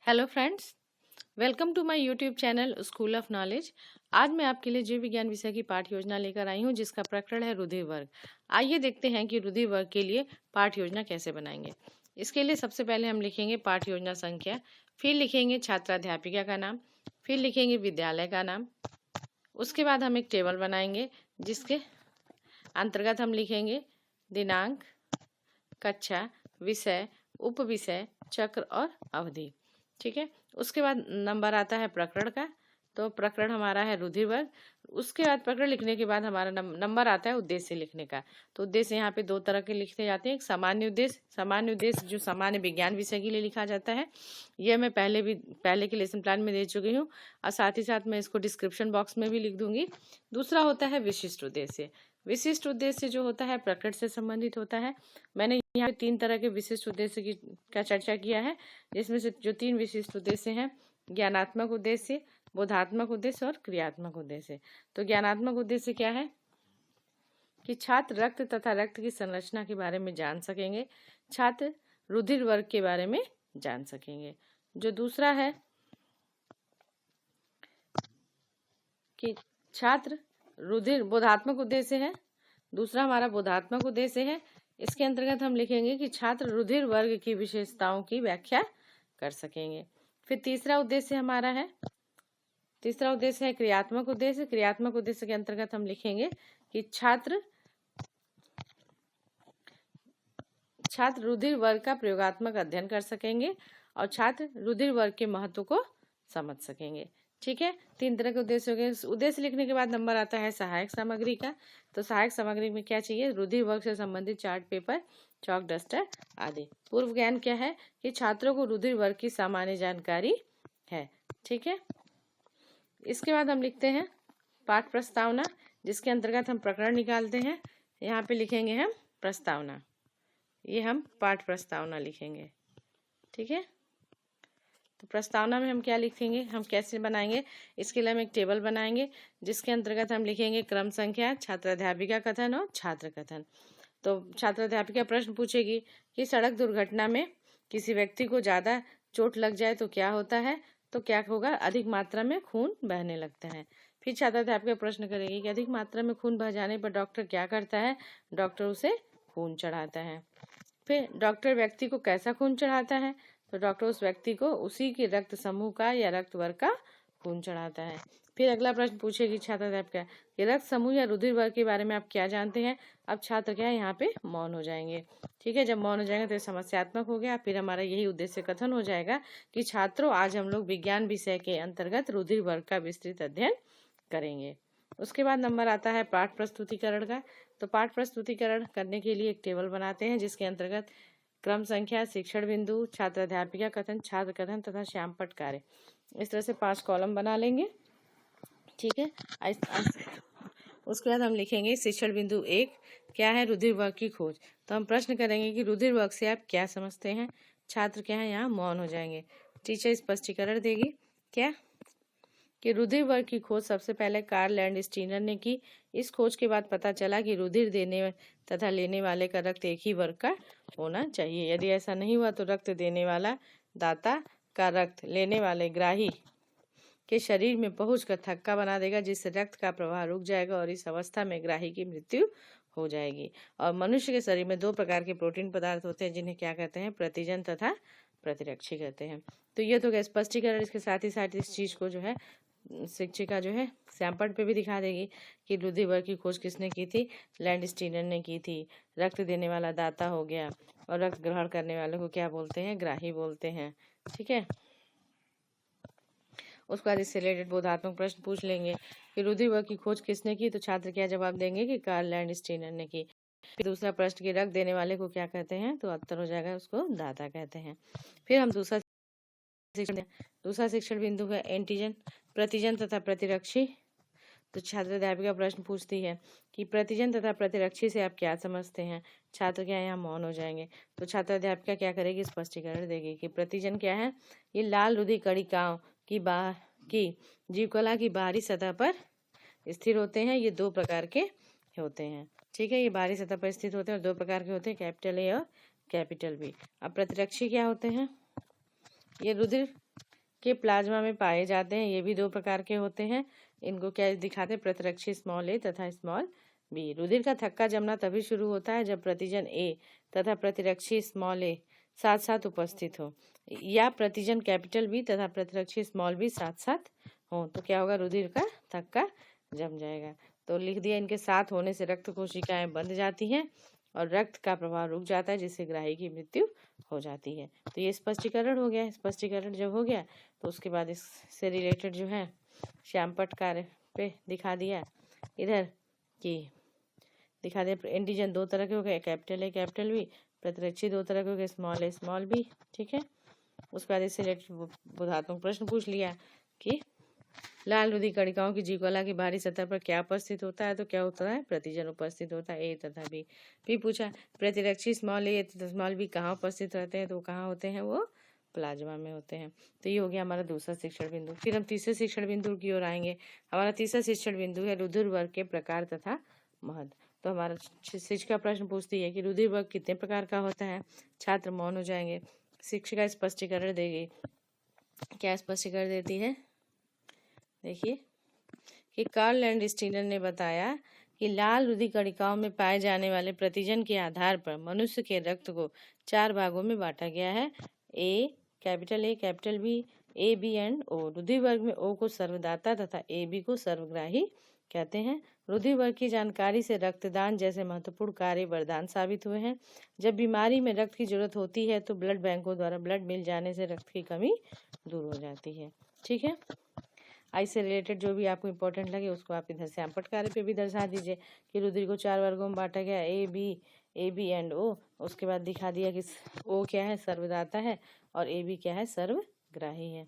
Hello friends, welcome to my YouTube channel school of knowledge. आज मैं आपके लिए जीव विज्ञान विषय की पाठ योजना लेकर आई हूं, जिसका प्रकरण है रुधिर वर्ग। आइए देखते हैं कि रुधिर वर्ग के लिए पाठ योजना कैसे बनाएंगे। इसके लिए सबसे पहले हम लिखेंगे पाठ योजना संख्या, फिर लिखेंगे छात्राध्यापिका का नाम, फिर लिखेंगे विद्यालय का नाम। उसके बाद हम एक टेबल बनाएंगे जिसके अंतर्गत हम लिखेंगे दिनांक, कक्षा, विषय, उप विषय, चक्र और अवधि। ठीक है। उसके बाद नंबर आता है प्रकरण का, तो प्रकरण हमारा है रुधिर वर्ग। उसके बाद प्रकरण लिखने के बाद हमारा नंबर आता है उद्देश्य लिखने का। तो उद्देश्य यहाँ पे दो तरह के लिखे जाते हैं। एक सामान्य उद्देश्य जो सामान्य विज्ञान विषय के लिए लिखा जाता है, यह मैं पहले के लेसन प्लान में दे चुकी हूँ, और साथ ही साथ मैं इसको डिस्क्रिप्शन बॉक्स में भी लिख दूंगी। दूसरा होता है विशिष्ट उद्देश्य। विशिष्ट उद्देश्य जो होता है प्रकरण से संबंधित होता है। मैंने यहाँ तीन तरह के विशिष्ट उद्देश्य का चर्चा किया है, जिसमें से जो तीन विशिष्ट उद्देश्य हैं, ज्ञानात्मक उद्देश्य, बोधात्मक उद्देश्य और क्रियात्मक उद्देश्य। तो ज्ञानात्मक उद्देश्य क्या है कि छात्र रक्त तथा रक्त की संरचना के बारे में जान सकेंगे, छात्र रुधिर वर्ग के बारे में जान सकेंगे। जो दूसरा है कि छात्र रुधिर बोधात्मक उद्देश्य है, दूसरा हमारा बोधात्मक उद्देश्य है। इसके अंतर्गत हम लिखेंगे कि छात्र रुधिर वर्ग की विशेषताओं की व्याख्या कर सकेंगे। फिर तीसरा उद्देश्य है क्रियात्मक उद्देश्य। क्रियात्मक उद्देश्य के अंतर्गत हम लिखेंगे कि छात्र रुधिर वर्ग का प्रयोगात्मक अध्ययन कर सकेंगे और छात्र रुधिर वर्ग के महत्व को समझ सकेंगे। ठीक है। तीन तरह के उद्देश्य हो गए। उद्देश्य लिखने के बाद नंबर आता है सहायक सामग्री का। तो सहायक सामग्री में क्या चाहिए? रुधिर वर्ग से संबंधित चार्ट पेपर, चौक, डस्टर आदि। पूर्व ज्ञान क्या है कि छात्रों को रुधिर वर्ग की सामान्य जानकारी है। ठीक है। इसके बाद हम लिखते हैं पाठ प्रस्तावना, जिसके अंतर्गत हम प्रकरण निकालते हैं। यहाँ पे लिखेंगे हम प्रस्तावना, ये हम पाठ प्रस्तावना लिखेंगे। ठीक है। तो प्रस्तावना में हम क्या लिखेंगे, हम कैसे बनाएंगे, इसके लिए हम एक टेबल बनाएंगे जिसके अंतर्गत हम लिखेंगे क्रम संख्या, छात्राध्यापिका कथन और छात्र कथन। तो छात्राध्यापिका प्रश्न पूछेगी कि सड़क दुर्घटना में किसी व्यक्ति को ज्यादा चोट लग जाए तो क्या होता है? तो क्या होगा? अधिक मात्रा में खून बहने लगता है। फिर छात्राध्यापिका प्रश्न करेगी कि अधिक मात्रा में खून बह जाने पर डॉक्टर क्या करता है? डॉक्टर उसे खून चढ़ाता है। फिर डॉक्टर व्यक्ति को कैसा खून चढ़ाता है? तो डॉक्टर उस व्यक्ति को उसी के रक्त समूह का या रक्त वर्ग का खून चढ़ाता है। फिर अगला प्रश्न पूछेगी छात्राध्यापिका कि रक्त समूह या रुधिर वर्ग के बारे में आप क्या जानते हैं? अब छात्र क्या है, यहाँ पे मौन हो जाएंगे। ठीक है। जब मौन हो जाएंगे तो ये समस्यात्मक हो गया। फिर हमारा यही उद्देश्य कथन हो जाएगा कि छात्रों, आज हम लोग विज्ञान विषय के अंतर्गत रुधिर वर्ग का विस्तृत अध्ययन करेंगे। उसके बाद नंबर आता है पाठ प्रस्तुतिकरण का। तो पाठ प्रस्तुतिकरण करने के लिए एक टेबल बनाते हैं जिसके अंतर्गत क्रम संख्या, शिक्षण बिंदु, छात्राध्यापिका कथन, छात्र कथन तथा श्यामपट्ट कार्य, इस तरह से 5 कॉलम बना लेंगे। ठीक है। उसके बाद हम लिखेंगे शिक्षण बिंदु 1 क्या है? रुधिर वर्ग की खोज। तो हम प्रश्न करेंगे कि रुधिर वर्ग से आप क्या समझते हैं? छात्र क्या है, यहाँ मौन हो जाएंगे। टीचर स्पष्टीकरण देगी क्या कि रुधिर वर्ग की खोज सबसे पहले कार्ल लैंडस्टीनर ने की। इस खोज के बाद पता चला कि रुधिर देने तथा लेने वाले का रक्त एक ही वर्ग का होना चाहिए। यदि ऐसा नहीं हुआ तो रक्त देने वाला दाता का रक्त लेने वाले ग्राही के शरीर में पहुंचकर थक्का बना देगा, जिससे रक्त का प्रवाह रुक जाएगा और इस अवस्था में ग्राही की मृत्यु हो जाएगी। और मनुष्य के शरीर में 2 प्रकार के प्रोटीन पदार्थ होते हैं, जिन्हें क्या कहते हैं? प्रतिजन तथा प्रतिरक्षी कहते हैं। तो ये तो स्पष्टीकरण। इसके साथ ही साथ इस चीज को जो है शिक्षिका जो है श्यामपट्ट पे भी दिखा देगी कि रुधिर वर्ग की खोज किसने की थी? लैंडस्टीनर ने की थी। रक्त देने वाला दाता हो गया, और रक्त ग्रहण करने वाले को क्या बोलते हैं? ग्राही बोलते हैं। ठीक है। उसके बाद इससे रिलेटेड बोधात्मक प्रश्न पूछ लेंगे कि रुधिर वर्ग की खोज किसने की? तो छात्र क्या जवाब देंगे कि कार्ल लैंडस्टीनर ने की। फिर दूसरा प्रश्न कि रक्त देने वाले को क्या कहते हैं? तो उत्तर हो जाएगा उसको दाता कहते हैं। फिर हम दूसरा शिक्षण बिंदु है एंटीजन, प्रतिजन तथा प्रतिरक्षी। तो छात्राध्यापिका प्रश्न पूछती है कि प्रतिजन तथा प्रतिरक्षी से आप क्या समझते हैं? छात्र क्या यहाँ मौन हो जाएंगे। तो छात्राध्यापिका क्या करेगी? स्पष्टीकरण देगी कि प्रतिजन क्या है? ये लाल रुधिर कणिकाओं की जीवकला की बाहरी सतह पर स्थिर होते हैं। ये 2 प्रकार के होते हैं। ठीक है। ये बाहरी सतह पर स्थित होते हैं और 2 प्रकार के होते हैं, कैपिटल ए और कैपिटल बी। अब प्रतिरक्षी क्या होते हैं? ये रुधिर के प्लाज्मा में पाए जाते हैं। ये भी 2 प्रकार के होते हैं। इनको क्या दिखाते हैं, प्रतिरक्षी स्मॉल ए तथा स्मॉल बी। रुधिर का थक्का जमना तभी शुरू होता है जब प्रतिजन ए तथा प्रतिरक्षी स्मॉल ए साथ साथ उपस्थित हो, या प्रतिजन कैपिटल बी तथा प्रतिरक्षी स्मॉल बी साथ साथ हो, तो क्या होगा, रुधिर का थक्का जम जाएगा। तो लिख दिया, इनके साथ होने से रक्त कोशिकाएं बंध जाती हैं और रक्त का प्रवाह रुक जाता है, जिससे ग्राही की मृत्यु हो जाती है। तो ये स्पष्टीकरण हो गया। स्पष्टीकरण जब हो गया तो उसके बाद इससे रिलेटेड जो है श्यामपट्ट कार्य पे दिखा दिया इधर कि दिखा दिया एंटीजन 2 तरह के हो गए, कैपिटल ए कैपिटल बी, प्रतिरक्षी 2 तरह के हो गए, स्मॉल ए स्मॉल बी। ठीक है, उसके बाद इससे रिलेटेड बोधात्मक प्रश्न पूछ लिया कि लाल रुधिर कणिकाओं की जीवकला की बाहरी सतह पर क्या उपस्थित होता है, तो क्या होता है, प्रतिजन उपस्थित होता है, ए तथा बी। फिर पूछा प्रतिरक्षी स्मॉल ए तथा स्मॉल बी कहाँ उपस्थित रहते हैं, तो कहाँ होते हैं, वो प्लाज्मा में होते हैं। तो ये हो गया हमारा दूसरा शिक्षण बिंदु। फिर हम तीसरे शिक्षण बिंदु की ओर आएंगे। हमारा तीसरा शिक्षण बिंदु है रुधिर वर्ग के प्रकार तथा महत्व। तो हमारा शिक्षिका प्रश्न पूछती है कि रुधिर वर्ग कितने प्रकार का होता है। छात्र मौन हो जाएंगे। शिक्षिका स्पष्टीकरण देगी। क्या स्पष्टीकरण देती है, देखिए कि कार्ल लैंडस्टीनर ने बताया कि लाल रुधिर कणिकाओं में पाए जाने वाले प्रतिजन के आधार पर मनुष्य के रक्त को 4 भागों में बांटा गया है। A capital B, A B and O. रुधिर वर्ग में ओ को सर्वदाता तथा ए बी को सर्वग्राही कहते हैं। रुधिर वर्ग की जानकारी से रक्तदान जैसे महत्वपूर्ण कार्य वरदान साबित हुए हैं। जब बीमारी में रक्त की जरूरत होती है तो ब्लड बैंकों द्वारा ब्लड मिल जाने से रक्त की कमी दूर हो जाती है। ठीक है, आई से रिलेटेड जो भी आपको इंपॉर्टेंट लगे उसको आप इधर श्यामपट्ट कार्य पे भी दर्शा दीजिए कि रुधिर को 4 वर्गों में बांटा गया, ए बी एंड ओ। उसके बाद दिखा दिया कि ओ क्या है, सर्वदाता है, और ए बी क्या है, सर्वग्राही है।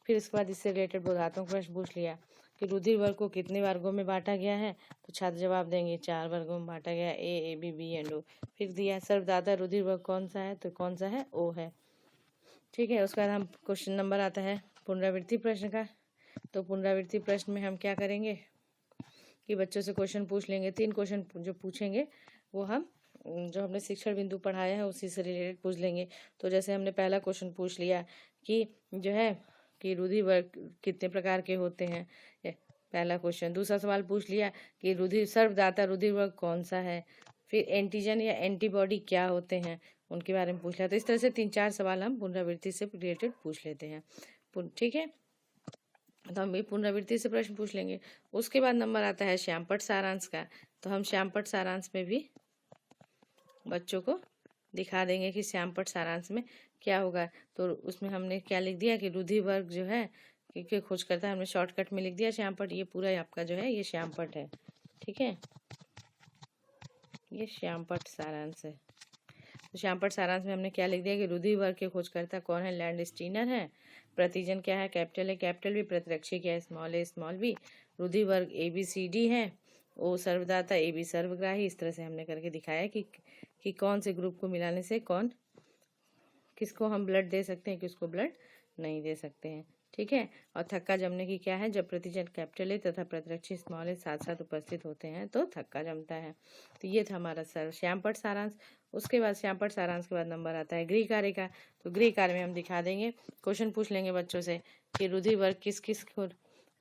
फिर इसके बाद इससे रिलेटेड बोधात्मक प्रश्न पूछ लिया कि रुधिर वर्ग को कितने वर्गों में बांटा गया है, तो छात्र जवाब देंगे 4 वर्गों में बांटा गया, ए बी बी एंड ओ। फिर दिया सर्वदाता रुधिर वर्ग कौन सा है, तो कौन सा है, ओ है। ठीक है, उसके बाद हम क्वेश्चन नंबर आता है पुनरावृत्ति प्रश्न का। तो पुनरावृत्ति प्रश्न में हम क्या करेंगे कि बच्चों से क्वेश्चन पूछ लेंगे। 3 क्वेश्चन जो पूछेंगे वो हम जो हमने शिक्षण बिंदु पढ़ाया है उसी से रिलेटेड पूछ लेंगे। तो जैसे हमने पहला क्वेश्चन पूछ लिया कि जो है कि रुधिर वर्ग कितने प्रकार के होते हैं, पहला क्वेश्चन। दूसरा सवाल पूछ लिया कि रुधिर सर्वदाता रुधिर वर्ग कौन सा है। फिर एंटीजन या एंटीबॉडी क्या होते हैं, उनके बारे में पूछ लिया। तो इस तरह से 3-4 सवाल हम पुनरावृत्ति से रिलेटेड पूछ लेते हैं। ठीक है, तो हम भी पुनरावृत्ति से प्रश्न पूछ लेंगे। उसके बाद नंबर आता है श्यामपट्ट सारांश का। तो हम श्यामपट्ट सारांश में भी बच्चों को दिखा देंगे कि श्यामपट्ट सारांश में क्या होगा। तो उसमें हमने क्या लिख दिया कि रुधिर वर्ग जो है कि खोज करता है, हमने शॉर्टकट में लिख दिया श्यामपट्ट। ये पूरा आपका जो है ये श्यामपट्ट है। ठीक है, ये श्यामपट्ट सारांश है। तो श्यामपट्ट सारांश में हमने क्या लिख दिया कि रुधिर वर्ग के खोजकर्ता कौन है, लैंडस्टीनर है। प्रतिजन क्या है, कैपिटल ए कैपिटल बी, प्रतिरक्षी क्या है, स्मॉल ए स्मॉल बी। रुधिर वर्ग ए बी सी डी है, ओ सर्वदाता, ए बी सर्वग्राही। इस तरह से हमने करके दिखाया कि कौन से ग्रुप को मिलाने से किसको हम ब्लड दे सकते हैं, किसको ब्लड नहीं दे सकते हैं। ठीक है, और थक्का जमने की क्या है, जब प्रतिजन कैपिटल ए तथा प्रतिरक्षी स्मॉल ए साथ साथ उपस्थित होते हैं तो थक्का जमता है। तो ये था हमारा श्यामपट्ट सारांश। उसके बाद श्यामपट्ट सारांश के बाद नंबर आता है गृह कार्य का। तो गृह कार्य में हम दिखा देंगे, क्वेश्चन पूछ लेंगे बच्चों से कि रुधिर वर्ग किस किस को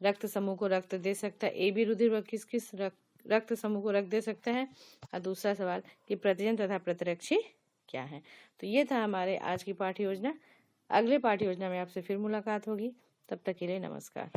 रक्त समूह को रक्त दे सकता है, ए बी रुधिर वर्ग किस किस रक्त समूह को रक्त दे सकता है, और दूसरा सवाल कि प्रतिजन तथा प्रतिरक्षी क्या है। तो ये था हमारे आज की पाठ्य योजना। अगले पाठ्य योजना में आपसे फिर मुलाकात होगी, तब तक के लिए नमस्कार।